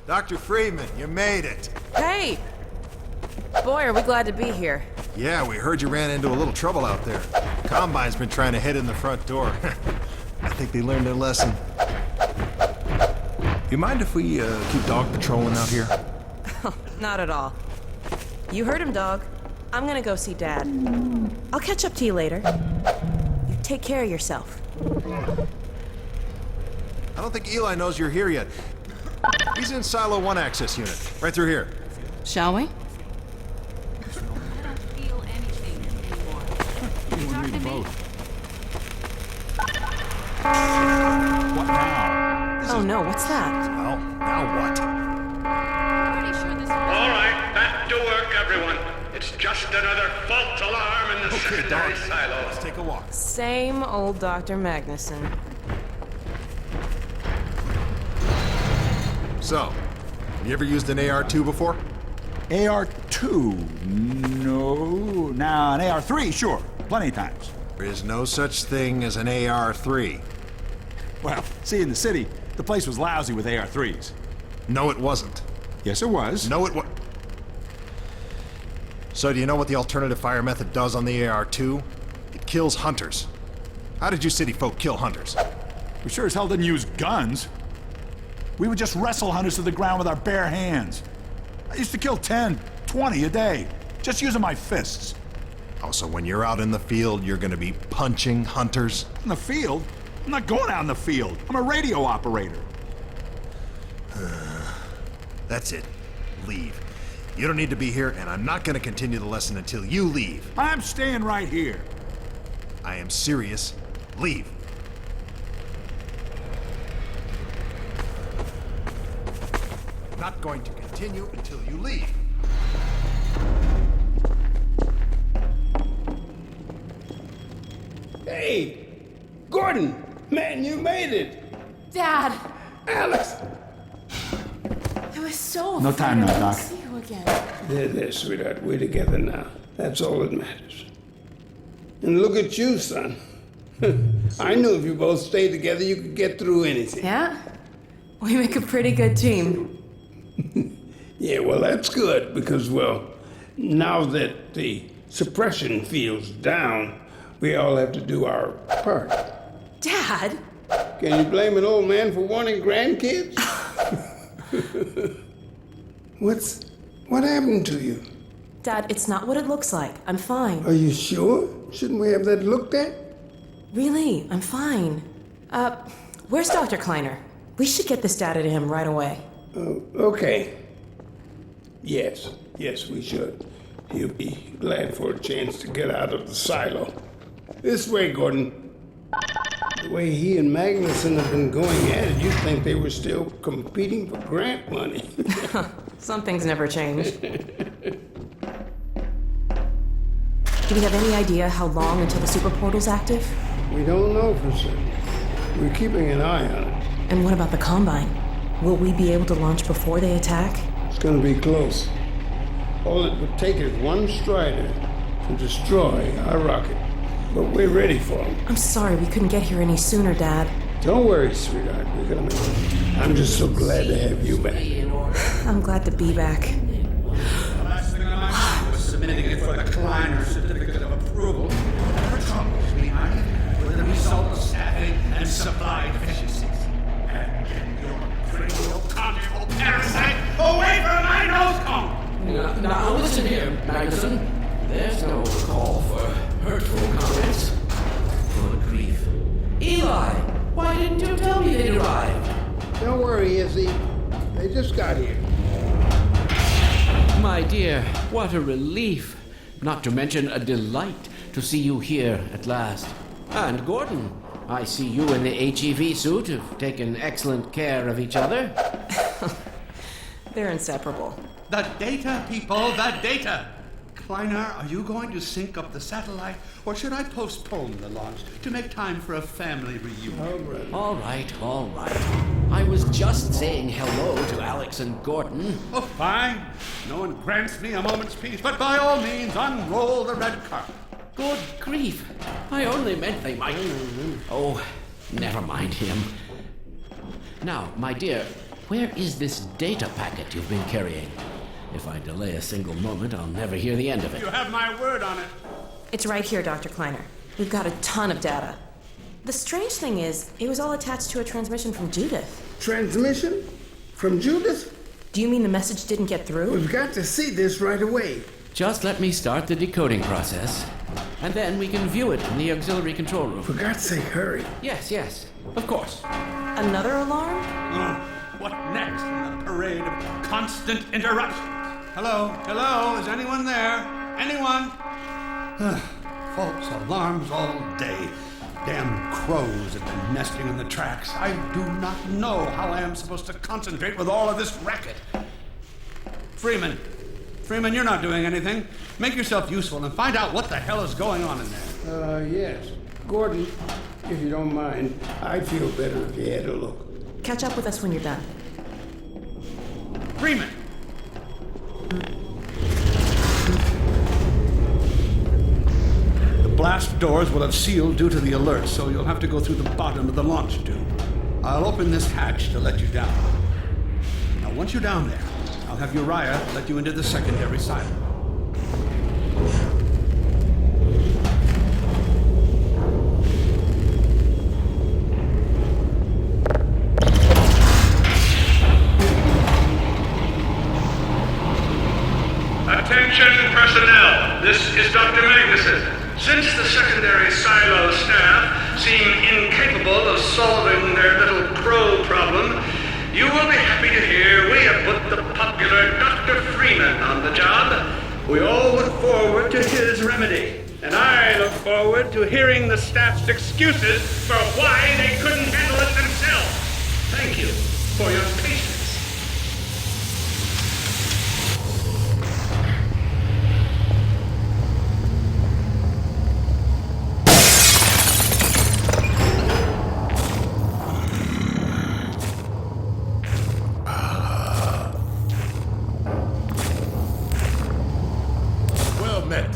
Dr. Freeman, you made it. Hey! Boy, are we glad to be here. Yeah, we heard you ran into a little trouble out there. Combine's been trying to head in the front door. I think they learned their lesson. You mind if we keep dog patrolling out here? Not at all. You heard him, dog. I'm gonna go see Dad. I'll catch up to you later. You take care of yourself. I don't think Eli knows you're here yet. He's in Silo 1 access unit, right through here. Shall we? I don't feel anything anymore. You talk to me? What now? Oh no, what's that? Well, now what? Pretty sure this All right, back to work, everyone. It's just another false alarm in the secondary silo. Let's take a walk. Same old Dr. Magnuson. So, you ever used an AR-2 before? AR-2? No. Now, an AR-3, sure. Plenty of times. There is no such thing as an AR-3. Well, see, in the city, the place was lousy with AR-3s. No, it wasn't. Yes, it was. No, it was. So do you know what the alternative fire method does on the AR-2? It kills hunters. How did you city folk kill hunters? We sure as hell didn't use guns. We would just wrestle hunters to the ground with our bare hands. I used to kill 10, 20 a day, just using my fists. Oh, so when you're out in the field, you're gonna be punching hunters? In the field? I'm not going out in the field. I'm a radio operator. That's it. Leave. You don't need to be here, and I'm not gonna continue the lesson until you leave. I'm staying right here. I am serious. Leave. Not going to continue until you leave. Hey, Gordon, man, you made it. Dad! Alex. I was so No time afraid now, I Doc. wouldn't see you again. There, sweetheart. We're together now. That's all that matters. And look at you, son. I knew if you both stayed together, you could get through anything. Yeah? We make a pretty good team. Yeah, well, that's good because, well, now that the suppression field's down, we all have to do our part. Dad? Can you blame an old man for wanting grandkids? What happened to you? Dad, it's not what it looks like. I'm fine. Are you sure? Shouldn't we have that looked at? Really, I'm fine. Where's Dr. Kleiner? We should get this data to him right away. Okay. Yes, we should. He'll be glad for a chance to get out of the silo. This way, Gordon. The way he and Magnuson have been going at it, you'd think they were still competing for grant money. Some things never change. Do we have any idea how long until the super portal's active? We don't know for certain. We're keeping an eye on it. And what about the Combine? Will we be able to launch before they attack? It's gonna be close. All it would take is one Strider to destroy our rocket. But we're ready for him. I'm sorry we couldn't get here any sooner, Dad. Don't worry, sweetheart. We're gonna make it. I'm just so glad to have you back. I'm glad to be back. The last thing on my mind was submitting it for the Kleiner certificate of approval. There were troubles behind it with the result of staffing and supply deficiencies. And get your cranial conjugal parasite away from my nose cone! Now listen here, Magnuson. There's no call for hurtful comments. Good grief. Eli, why didn't you tell me they'd arrived? Don't worry, Izzy. They just got here. My dear, what a relief. Not to mention a delight to see you here at last. And Gordon, I see you in the HEV suit have taken excellent care of each other. They're inseparable. The data, people, the data! Kleiner, are you going to sync up the satellite, or should I postpone the launch to make time for a family reunion? All right. I was just saying hello to Alex and Gordon. Oh, fine. No one grants me a moment's peace, but by all means, unroll the red carpet. Good grief. I only meant they might... Oh, never mind him. Now, my dear, Where is this data packet you've been carrying? If I delay a single moment, I'll never hear the end of it. You have my word on it. It's right here, Dr. Kleiner. We've got a ton of data. The strange thing is, it was all attached to a transmission from Judith. Transmission? From Judith? Do you mean the message didn't get through? We've got to see this right away. Just let me start the decoding process, and then we can view it in the auxiliary control room. For God's sake, hurry. Yes, of course. Another alarm? Oh, what next in the parade of constant interruptions? Hello, is anyone there? Anyone? False alarms all day. Damn crows have been nesting in the tracks. I do not know how I am supposed to concentrate with all of this racket. Freeman, you're not doing anything. Make yourself useful and find out what the hell is going on in there. Yes. Gordon, if you don't mind, I'd feel better if you had a look. Catch up with us when you're done. Freeman! The blast doors will have sealed due to the alert, so you'll have to go through the bottom of the launch tube. I'll open this hatch to let you down. Now, once you're down there, I'll have Uriah let you into the secondary silo. Attention personnel, this is Dr. Magnuson. Since the secondary silo staff seem incapable of solving their little crow problem, you will be happy to hear we have put the popular Dr. Freeman on the job. We all look forward to his remedy, and I look forward to hearing the staff's excuses for why they couldn't handle it themselves. Thank you for your patience. Well met.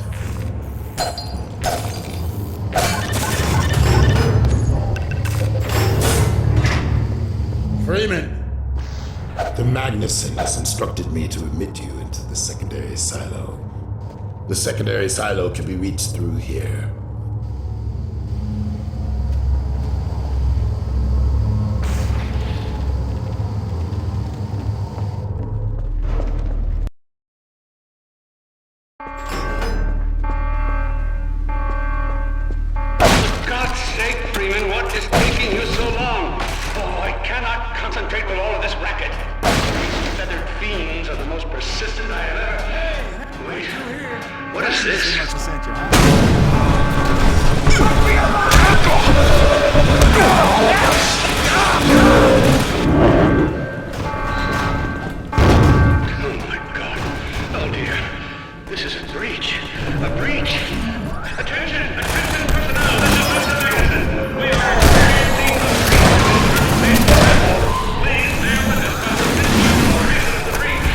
Freeman! The Magnuson has instructed me to admit you into the secondary silo. The secondary silo can be reached through here. God's sake, Freeman, what is taking you so long? Oh, I cannot concentrate with all of this racket. These feathered fiends are the most persistent I have ever... Wait, what is this? Oh my God. Oh dear. This is a breach. A breach. Attention personnel. This is Mr. Magnuson. We are experiencing a breach. Please bear with us while we finish the reason of the breach.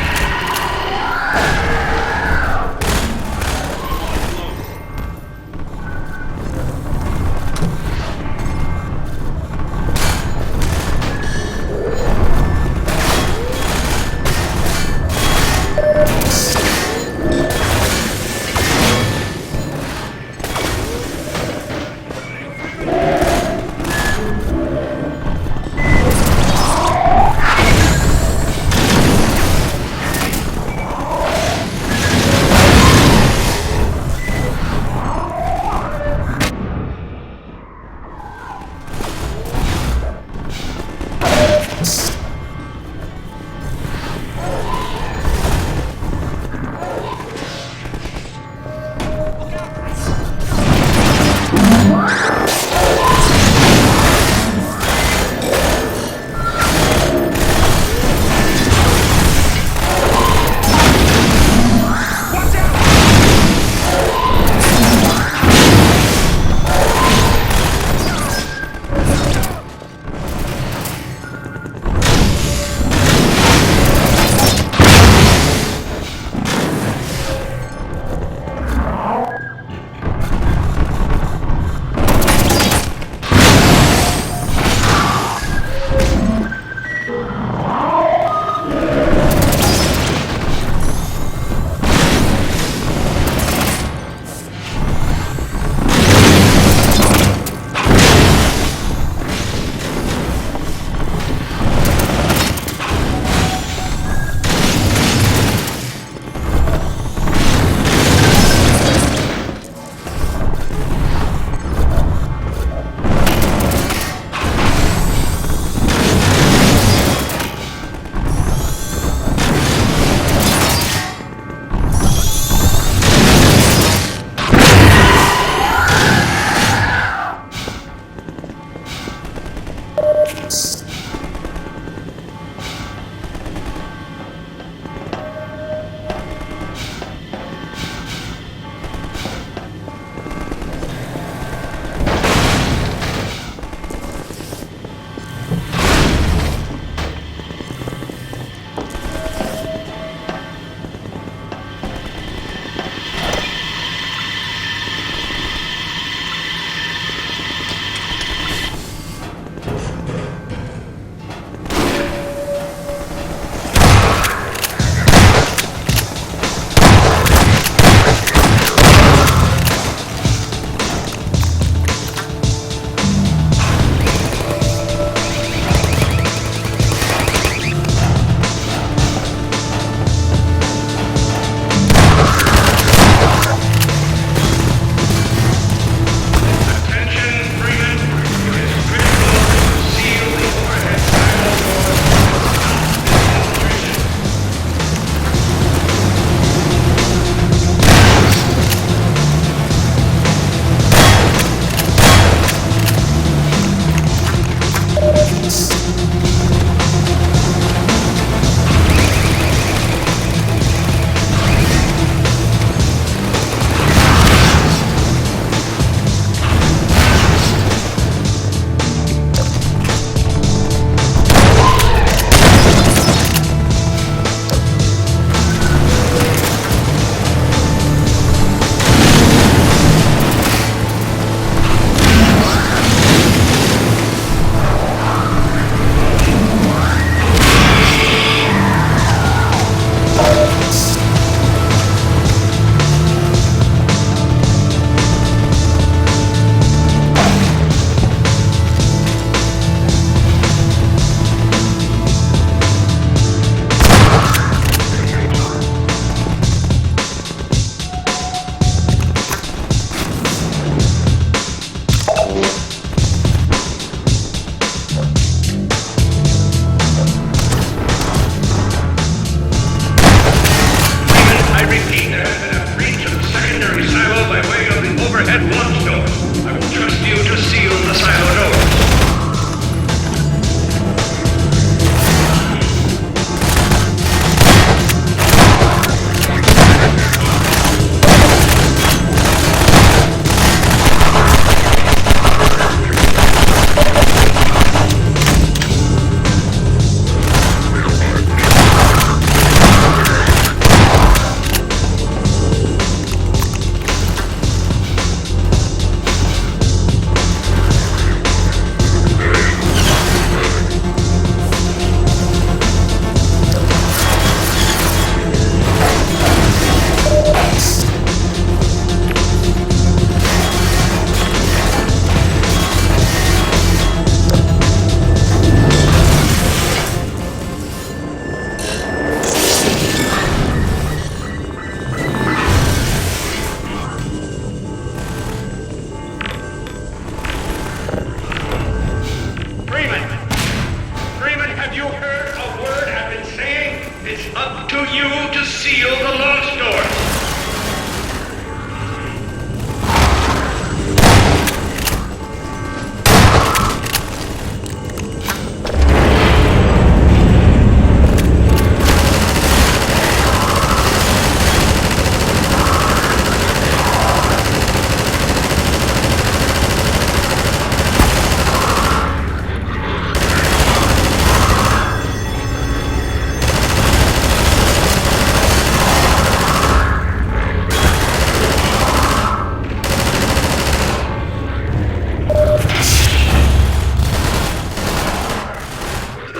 Up to you to seal the launch doors.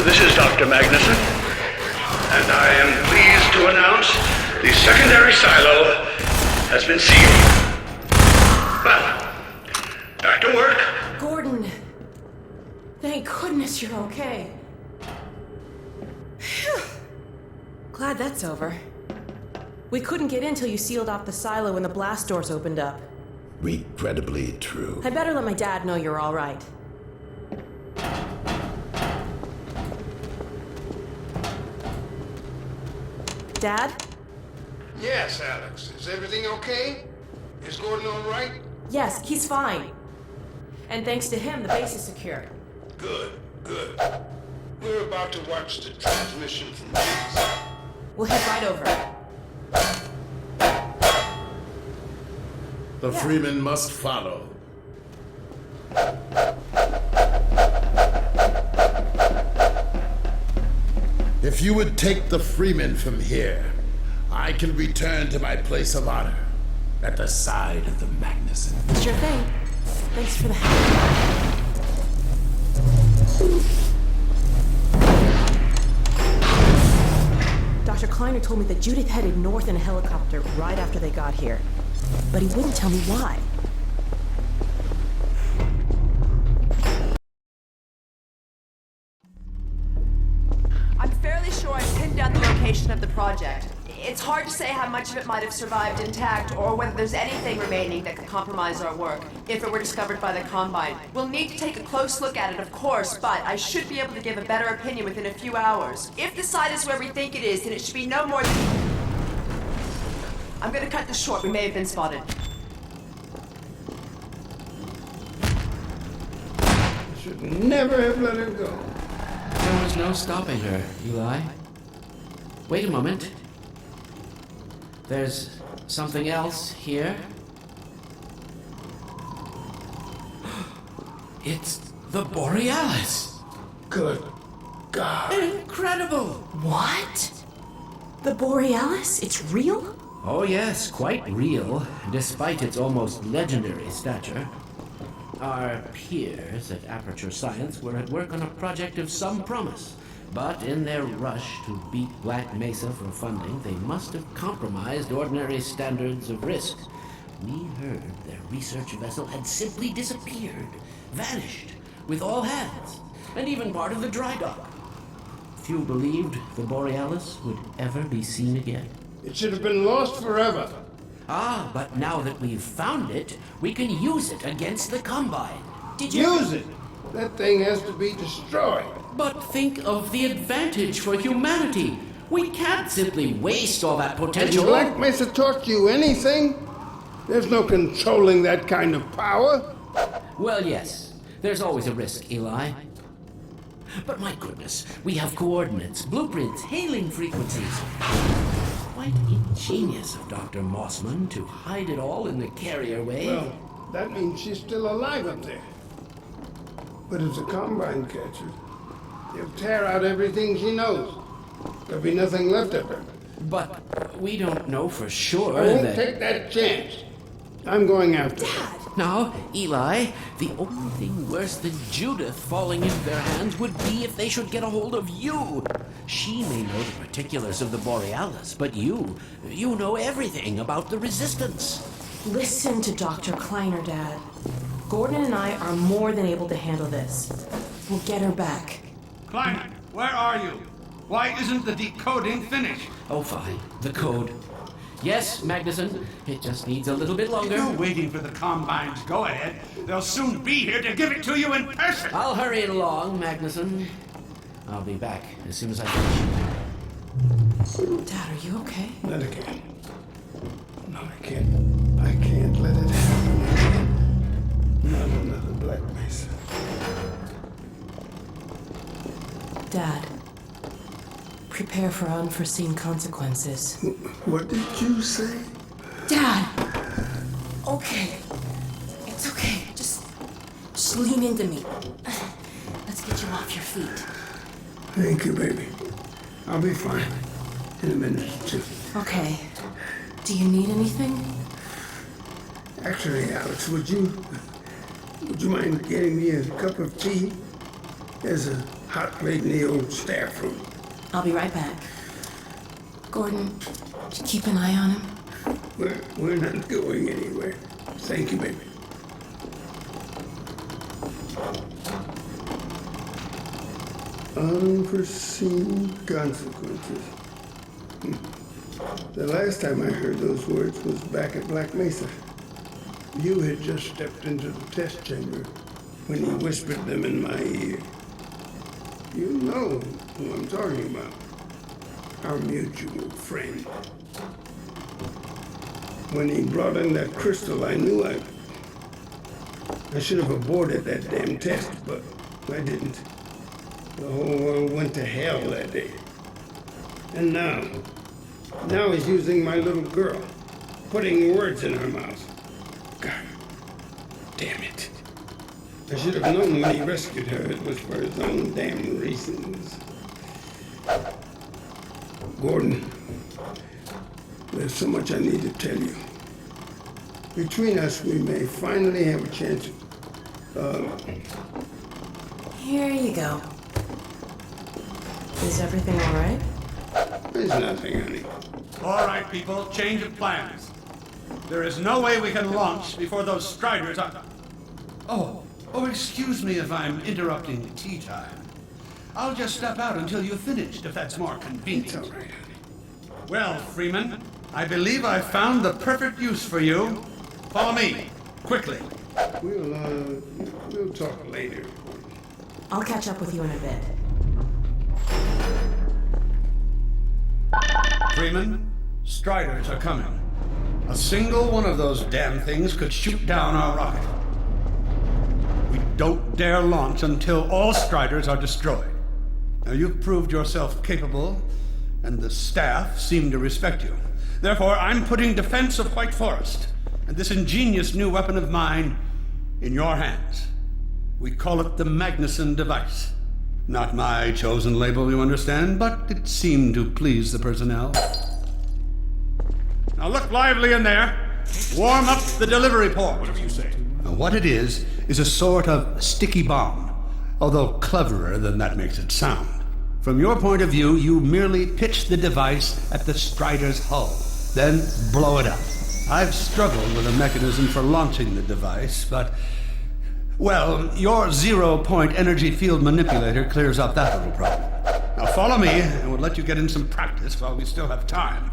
This is Dr. Magnuson, and I am pleased to announce the secondary silo has been sealed. Well, back to work. Gordon, thank goodness you're okay. Phew. Glad that's over. We couldn't get in till you sealed off the silo when the blast doors opened up. Regrettably true. I'd better let my dad know you're all right. Dad? Yes, Alex. Is everything okay? Is Gordon all right? Yes, he's fine. And thanks to him, the base is secure. Good, good. We're about to watch the transmission from base. We'll head right over. The Freeman must follow. If you would take the Freeman from here, I can return to my place of honor at the side of the Magnuson. Sure thing. Thanks for the help. Dr. Kleiner told me that Judith headed north in a helicopter right after they got here. But he wouldn't tell me why. I'm fairly sure I've pinned down the location of the project. It's hard to say how much of it might have survived intact or whether there's anything remaining that could compromise our work if it were discovered by the Combine. We'll need to take a close look at it, of course, but I should be able to give a better opinion within a few hours. If the site is where we think it is, then it should be no more than... I'm gonna cut this short. We may have been spotted. Should never have let her go. There was no stopping her, Eli. Wait a moment. There's something else here. It's the Borealis. Good God. Incredible! What? The Borealis? It's real? Oh yes, quite real, despite its almost legendary stature. Our peers at Aperture Science were at work on a project of some promise, but in their rush to beat Black Mesa for funding, they must have compromised ordinary standards of risk. We heard their research vessel had simply disappeared, vanished, with all hands, and even part of the dry dock. Few believed the Borealis would ever be seen again. It should have been lost forever. Ah, but now that we've found it, we can use it against the Combine. Did you... Use it! That thing has to be destroyed. But think of the advantage for humanity. We can't simply waste all that Has potential. Black Mesa taught you anything? There's no controlling that kind of power. Well, yes. There's always a risk, Eli. But my goodness, we have coordinates, blueprints, hailing frequencies. Quite ingenious of Dr. Mossman to hide it all in the carrier way. Well, that means she's still alive up there. But if the Combine catches, they'll tear out everything she knows. There'll be nothing left of her. But we don't know for sure I won't that... take that chance. I'm going after her. Now, Eli, the only thing worse than Judith falling into their hands would be if they should get a hold of you. She may know the particulars of the Borealis, but you know everything about the Resistance. Listen to Dr. Kleiner, Dad. Gordon and I are more than able to handle this. We'll get her back. Kleiner, where are you? Why isn't the decoding finished? Oh, fine. The code. Yes, Magnuson. It just needs a little bit longer. You're waiting for the Combine's go-ahead. They'll soon be here to give it to you in person. I'll hurry it along, Magnuson. I'll be back as soon as I finish. Dad, are you okay? Not again. No, I can't let it happen again. Not another Black Mesa. Dad, prepare for unforeseen consequences. What did you say? Dad! Okay. It's okay. Just lean into me. Let's get you off your feet. Thank you, baby. I'll be fine in a minute or two. Okay. Do you need anything? Actually, Alex, would you mind getting me a cup of tea? There's a hot plate in the old staff room. I'll be right back. Gordon, keep an eye on him. We're not going anywhere. Thank you, baby. Unforeseen consequences. The last time I heard those words was back at Black Mesa. You had just stepped into the test chamber when he whispered them in my ear. You know who I'm talking about. Our mutual friend. When he brought in that crystal, I knew I should have aborted that damn test, but I didn't. The whole world went to hell that day. And now he's using my little girl, putting words in her mouth. God damn it. I should have known when he rescued her it was for his own damn reasons. Gordon, there's so much I need to tell you. Between us, we may finally have a chance Here you go. Is everything all right? There's nothing, honey. All right, people, change of plans. There is no way we can launch before those Striders are... Oh, excuse me if I'm interrupting tea time. I'll just step out until you've finished, if that's more convenient. It's all right, honey. Well, Freeman, I believe I've found the perfect use for you. Follow me, quickly. We'll talk later. I'll catch up with you in a bit. Freeman, Striders are coming. A single one of those damn things could shoot down our rocket. We don't dare launch until all Striders are destroyed. Now, you've proved yourself capable, and the staff seem to respect you. Therefore, I'm putting defense of White Forest and this ingenious new weapon of mine in your hands. We call it the Magnuson device. Not my chosen label, you understand, but it seemed to please the personnel. Now look lively in there. Warm up the delivery port. Whatever you say. Now, what it is a sort of sticky bomb, although cleverer than that makes it sound. From your point of view, you merely pitch the device at the Strider's hull, then blow it up. I've struggled with a mechanism for launching the device, but... well, your zero-point energy field manipulator clears up that little problem. Now follow me, and we'll let you get in some practice while we still have time.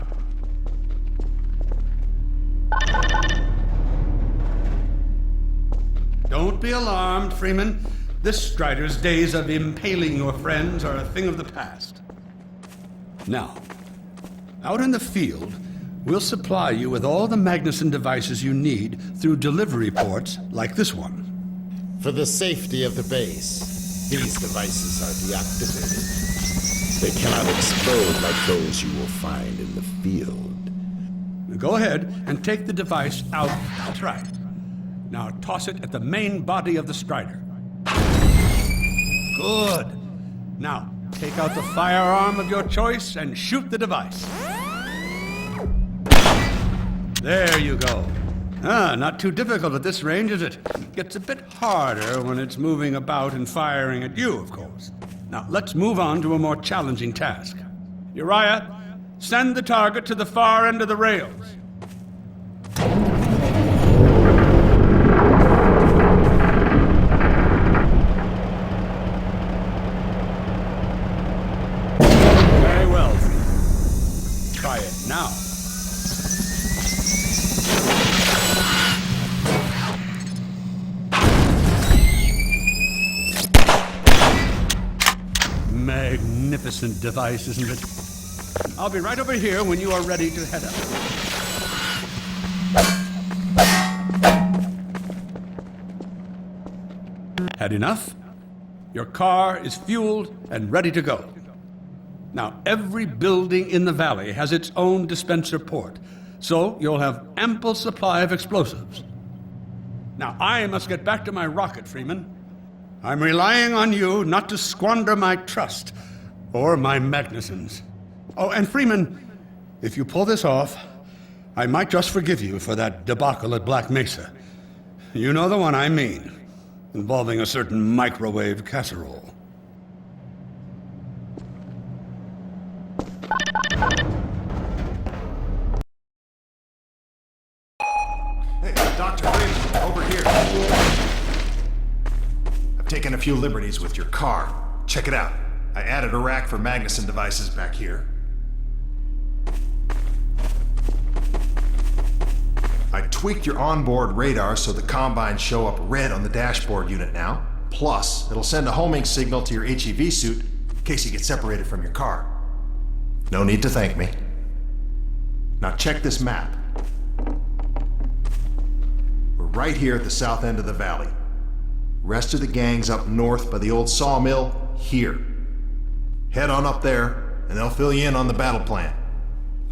Don't be alarmed, Freeman. This Strider's days of impaling your friends are a thing of the past. Now, out in the field, we'll supply you with all the Magnuson devices you need through delivery ports like this one. For the safety of the base, these devices are deactivated. They cannot explode like those you will find in the field. Now go ahead and take the device out. That's right. Now toss it at the main body of the Strider. Good. Now, take out the firearm of your choice and shoot the device. There you go. Not too difficult at this range, is it? Gets a bit harder when it's moving about and firing at you, of course. Now, let's move on to a more challenging task. Uriah, send the target to the far end of the rails. Very well. Try it now. Magnificent device, isn't it? I'll be right over here when you are ready to head up. Had enough? Your car is fueled and ready to go. Now, every building in the valley has its own dispenser port, so you'll have ample supply of explosives. Now, I must get back to my rocket, Freeman. I'm relying on you not to squander my trust or my Magnusons. Oh, and Freeman, if you pull this off, I might just forgive you for that debacle at Black Mesa. You know the one I mean, involving a certain microwave casserole. Hey, Dr. Freeman, over here. I've taken a few liberties with your car. Check it out. I added a rack for Magnuson devices back here. I tweaked your onboard radar so the combines show up red on the dashboard unit now. Plus, it'll send a homing signal to your HEV suit in case you get separated from your car. No need to thank me. Now check this map. We're right here at the south end of the valley. Rest of the gang's up north by the old sawmill here. Head on up there, and they'll fill you in on the battle plan.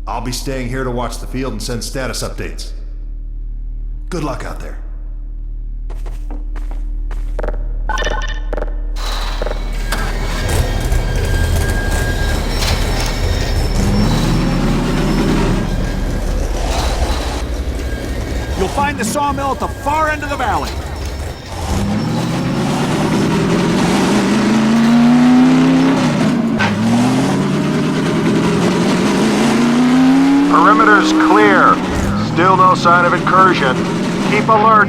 I'll be staying here to watch the field and send status updates. Good luck out there. You'll find the sawmill at the far end of the valley. Perimeter's clear. Still no sign of incursion. Keep alert.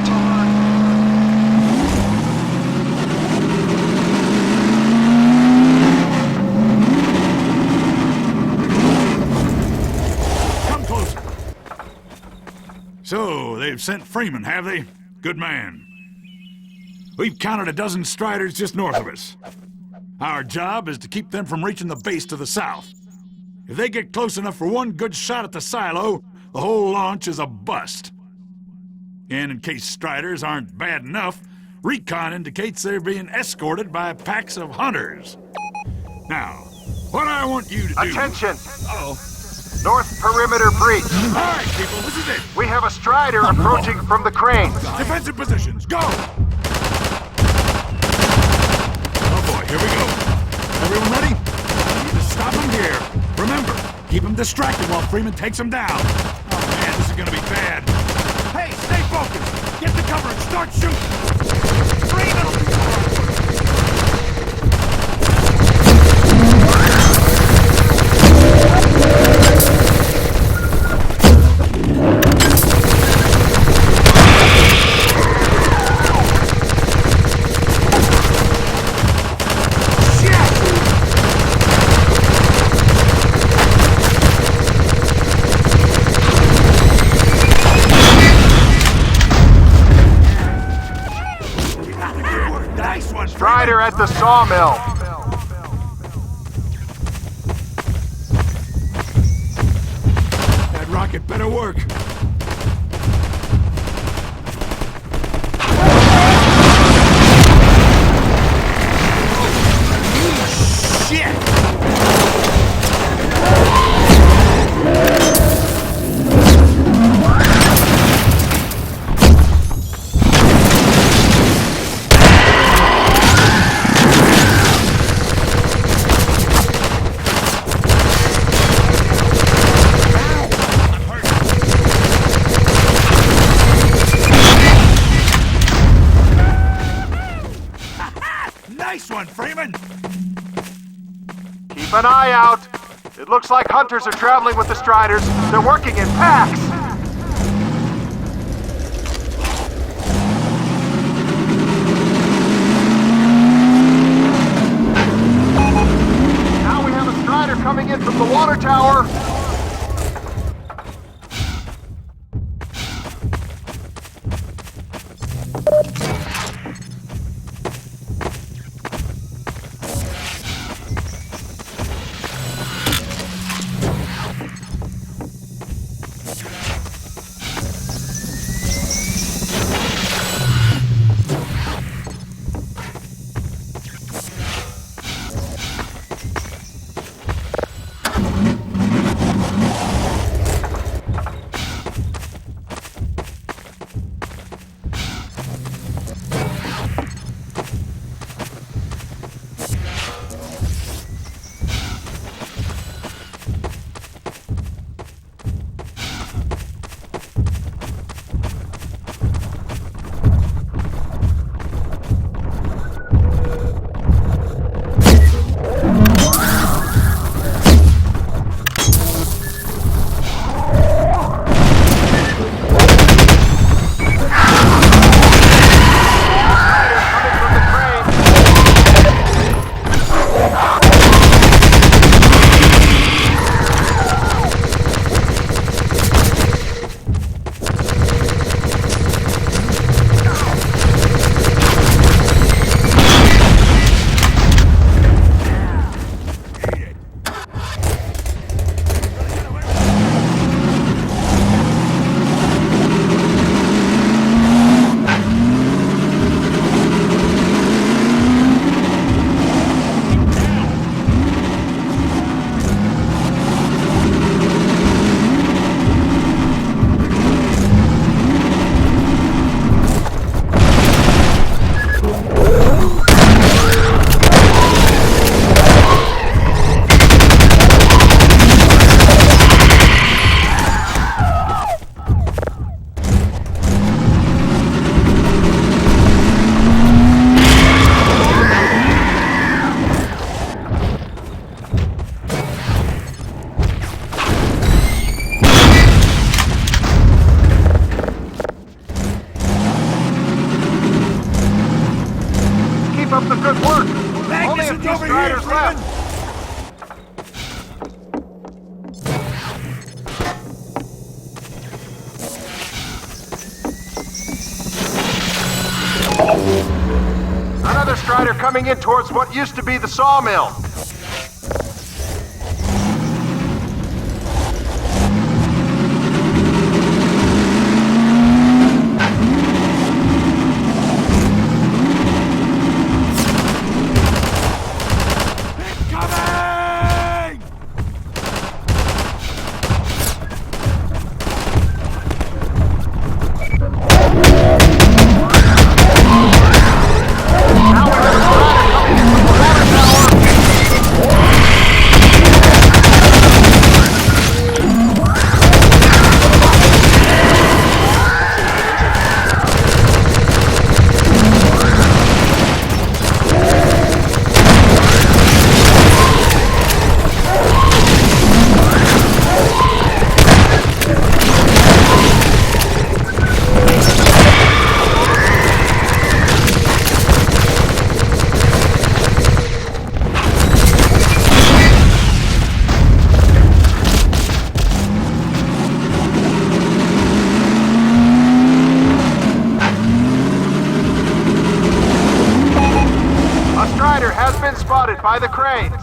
Come closer. So, they've sent Freeman, have they? Good man. We've counted a dozen Striders just north of us. Our job is to keep them from reaching the base to the south. If they get close enough for one good shot at the silo, the whole launch is a bust. And in case Striders aren't bad enough, recon indicates they're being escorted by packs of hunters. Now, what I want you to do... Attention! Uh-oh. North perimeter breach. All right, people, this is it. We have a Strider approaching from the crane. Defensive positions, go! Oh boy, here we go. Everyone ready? We need to stop him here. Remember, keep him distracted while Freeman takes him down. Oh man, this is gonna be bad. Hey, stay focused! Get the cover and start shooting! Freeman will be fine. Strider at the sawmill. That rocket better work. Nice one, Freeman! Keep an eye out. It looks like hunters are traveling with the Striders. They're working in packs. Now we have a Strider coming in from the water tower. coming in towards what used to be the sawmill. Spotted by the cranes.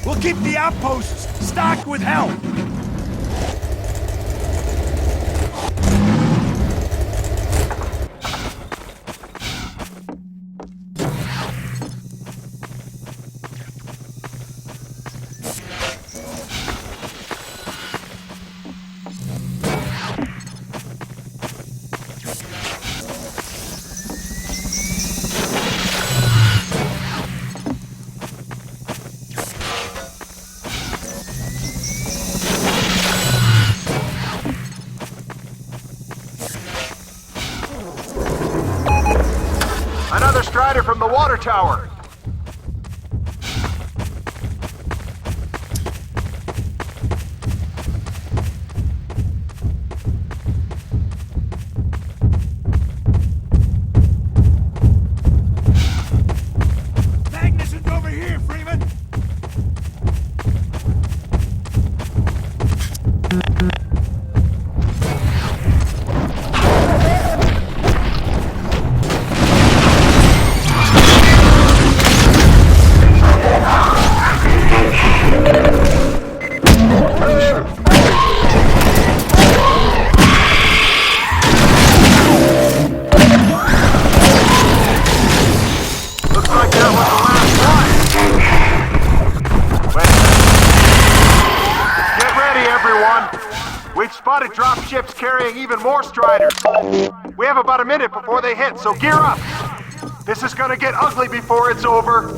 We'll keep the outposts stocked with help. Another Strider from the water tower. Magnuson's over here, Freeman. We've spotted drop ships carrying even more Striders. We have about a minute before they hit, so gear up. This is gonna get ugly before it's over.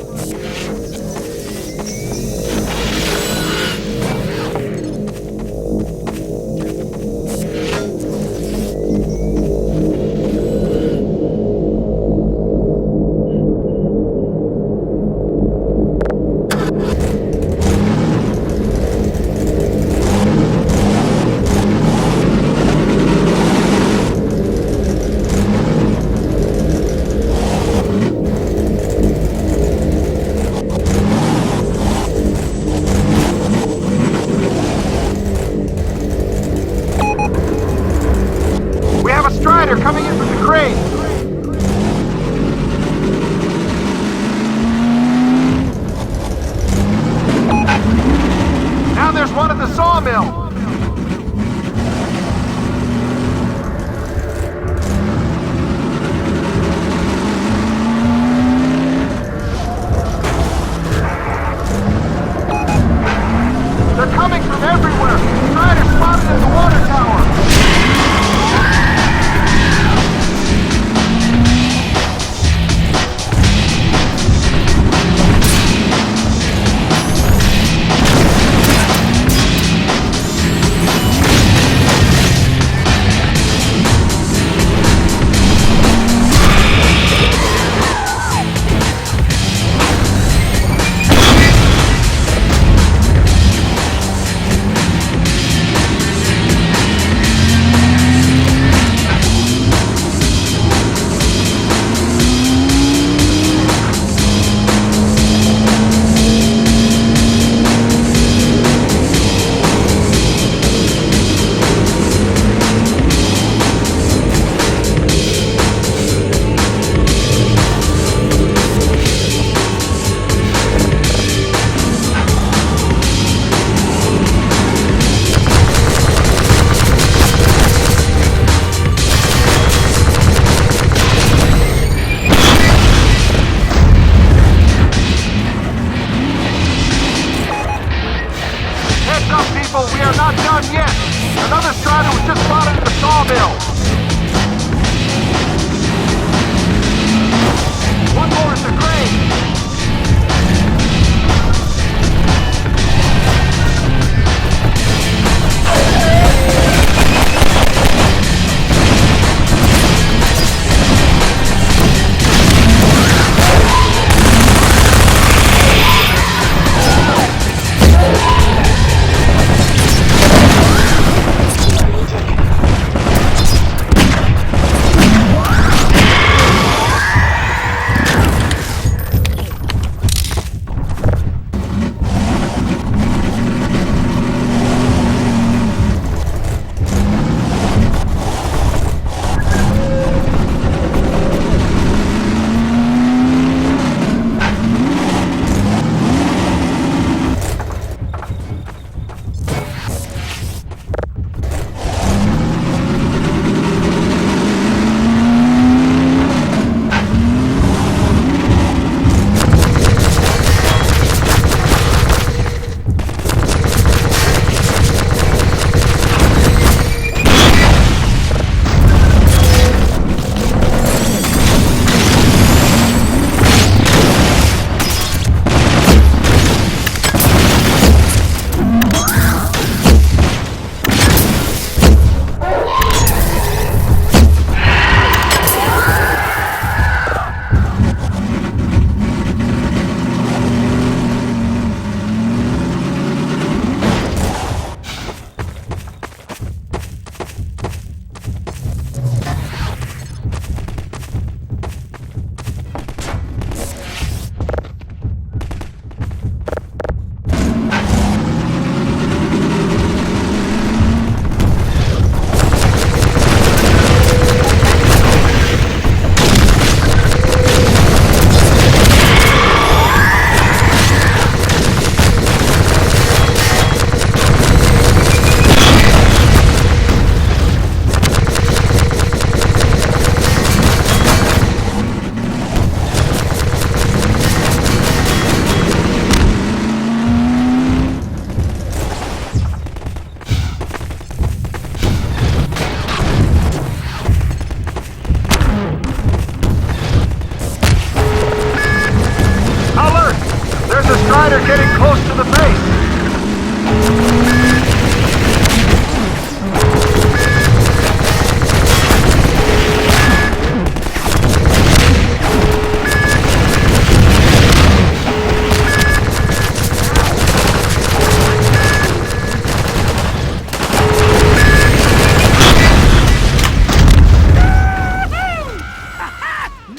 We're getting close to the base.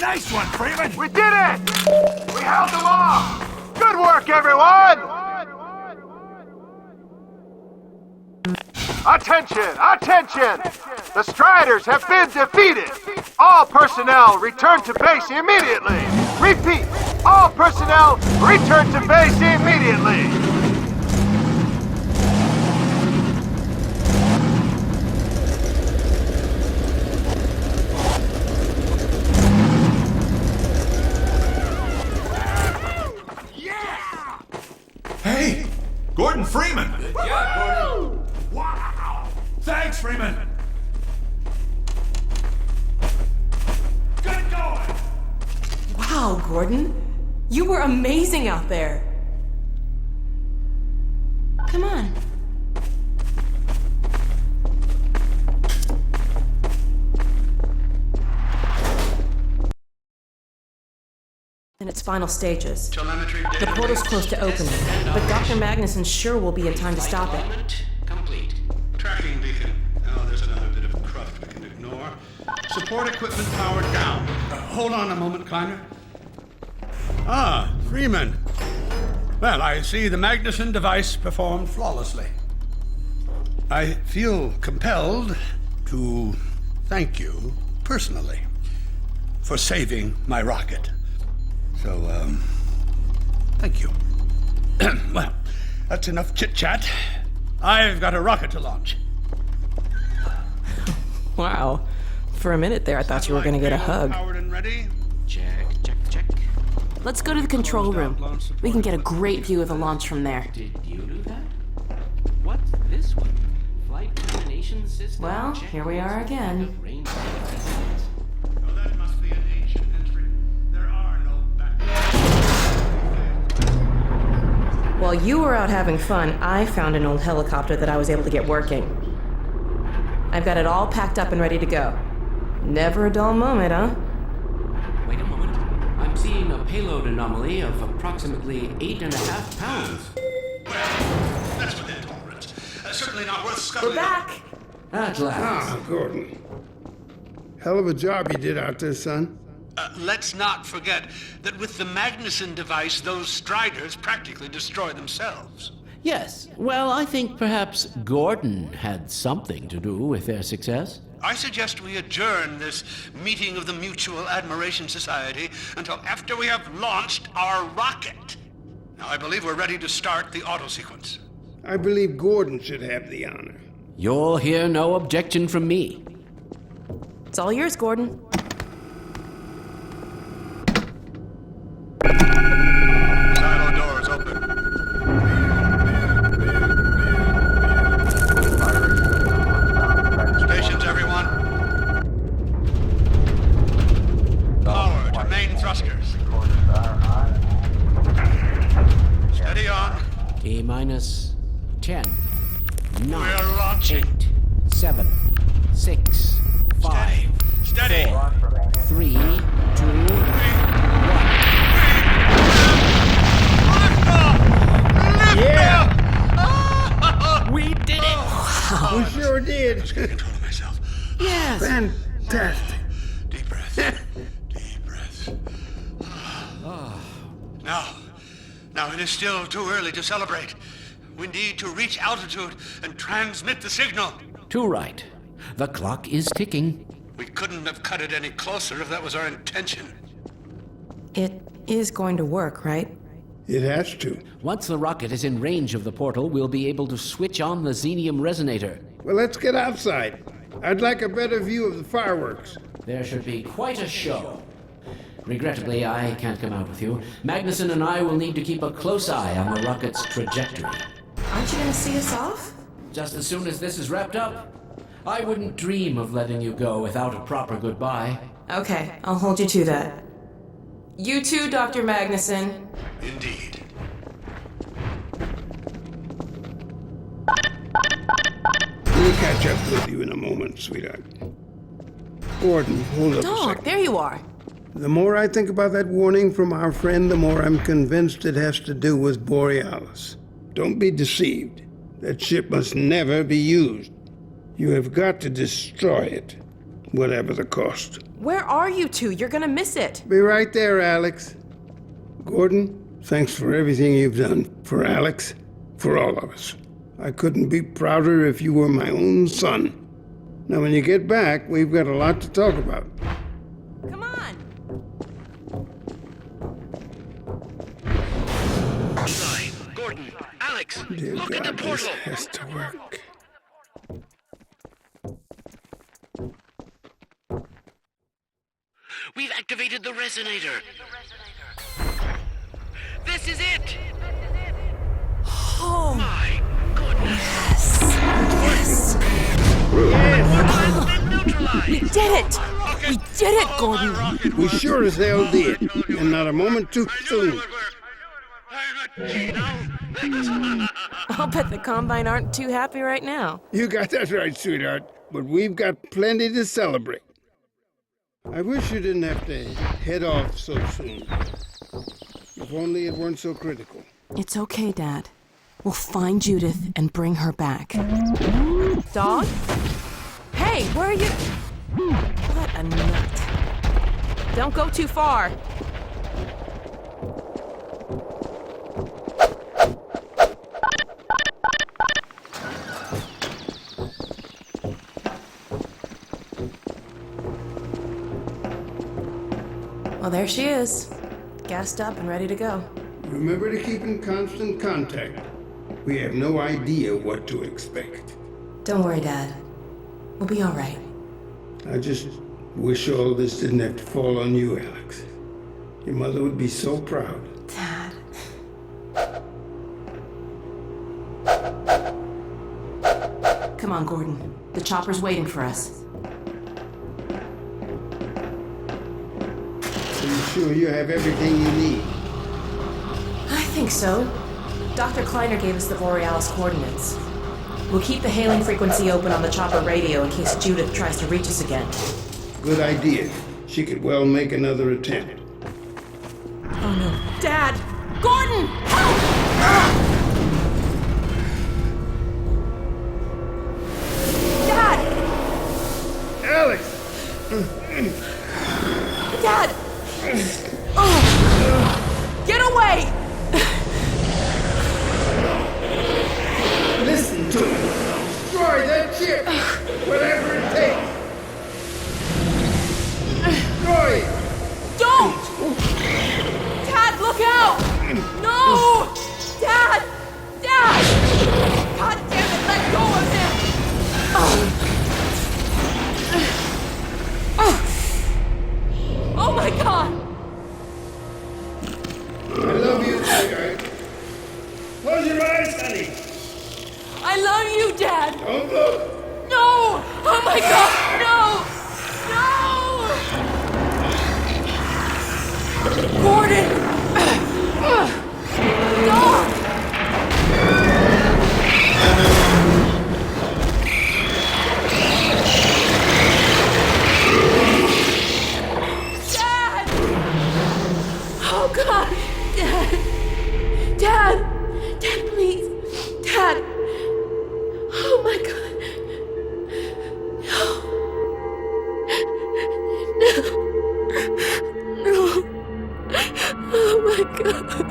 Nice one, Freeman! We did it! We held them off! Good work, everyone! Attention! Attention! The Striders have been defeated! All personnel return to base immediately! Repeat! All personnel return to base immediately! Hey! Gordon Freeman! Yeah, Gordon! Wow! Thanks, Freeman! Good going! Wow, Gordon. You were amazing out there. Come on. In its final stages. The portal's close to opening, but Dr. Magnuson sure will be in time to stop it. Complete. Tracking beacon. Oh, there's another bit of cruft we can ignore. Support equipment powered down. Hold on a moment, Kleiner. Ah, Freeman. Well, I see the Magnuson device performed flawlessly. I feel compelled to thank you personally for saving my rocket. So, thank you. Well, that's enough chit-chat. I've got a rocket to launch. Wow. For a minute there, I thought you were going to get a hug. Powered and ready. Check, check, check. Let's go to the control room. We can get a great view of the launch from there. Did you do that? What's this one? Flight termination system? Well, here we are again. Oh, that must be an ancient entry. There are no back. While you were out having fun, I found an old helicopter that I was able to get working. I've got it all packed up and ready to go. Never a dull moment, huh? Wait a moment. I'm seeing a payload anomaly of approximately 8.5 pounds. Well, that's within tolerance. Certainly not worth scuttling. We're back! At last. Ah, Gordon. Hell of a job you did out there, son. Let's not forget that with the Magnuson device, those Striders practically destroy themselves. Yes. Well, I think perhaps Gordon had something to do with their success. I suggest we adjourn this meeting of the Mutual Admiration Society until after we have launched our rocket. Now, I believe we're ready to start the auto sequence. I believe Gordon should have the honor. You'll hear no objection from me. It's all yours, Gordon. Silo doors open. Stations, everyone. Power to main thrusters. Steady on. T-minus 10, 9, We're launching. 8, 7, 6, 5, Steady. 4, 3, 2, 1. Yeah! We did it! We sure did. Just get control of myself. Yes! Fantastic. Deep breaths. Deep breaths. Now it is still too early to celebrate. We need to reach altitude and transmit the signal. Too right. The clock is ticking. We couldn't have cut it any closer if that was our intention. It is going to work, right? It has to. Once the rocket is in range of the portal, we'll be able to switch on the xenium resonator. Well, let's get outside. I'd like a better view of the fireworks. There should be quite a show. Regrettably, I can't come out with you. Magnuson and I will need to keep a close eye on the rocket's trajectory. Aren't you going to see us off? Just as soon as this is wrapped up, I wouldn't dream of letting you go without a proper goodbye. Okay, I'll hold you to that. You too, Dr. Magnuson. Indeed. We'll catch up with you in a moment, sweetheart. Gordon, hold up a Dog, second. there you are. The more I think about that warning from our friend, the more I'm convinced it has to do with Borealis. Don't be deceived. That ship must never be used. You have got to destroy it, whatever the cost. Where are you two? You're gonna miss it. Be right there, Alex. Gordon, thanks for everything you've done. For Alex, for all of us. I couldn't be prouder if you were my own son. Now, when you get back, we've got a lot to talk about. Come on. Eli, Gordon, Alex, Dear look God, at the this portal. has to work. We've activated the resonator. This is it. Oh, My goodness. yes. Portal has been neutralized. We did it. We did it, Gordon. We sure as hell did, and not a moment too soon. I'll bet the Combine aren't too happy right now. You got that right, sweetheart, but we've got plenty to celebrate. I wish you didn't have to head off so soon. If only it weren't so critical. It's okay, Dad. We'll find Judith and bring her back. Dog? Hey, where are you? What a nut. Don't go too far. Well, there she is. Gassed up and ready to go. Remember to keep in constant contact. We have no idea what to expect. Don't worry, Dad. We'll be all right. I just wish all this didn't have to fall on you, Alex. Your mother would be so proud. Dad. Come on, Gordon. The chopper's waiting for us. Are you sure you have everything you need? I think so. Dr. Kleiner gave us the Borealis coordinates. We'll keep the hailing frequency open on the chopper radio in case Judith tries to reach us again. Good idea. She could well make another attempt. Oh no. Dad! Gordon! Help! Dad! Alex! Dad! Oh. Get away! Listen to me. Destroy that ship! Whatever it takes! Destroy it! Don't! Dad, look out! No! Dad! Dad! God damn it, let go of him! Oh my God! I love you, sweetheart. Close your eyes, honey. I love you, Dad! Don't look. No! Oh my God! No! No! Gordon! Dog! Dad! Oh God! Dad! Dad! Dad, please! Dad! Oh my God! No! No! Oh my God!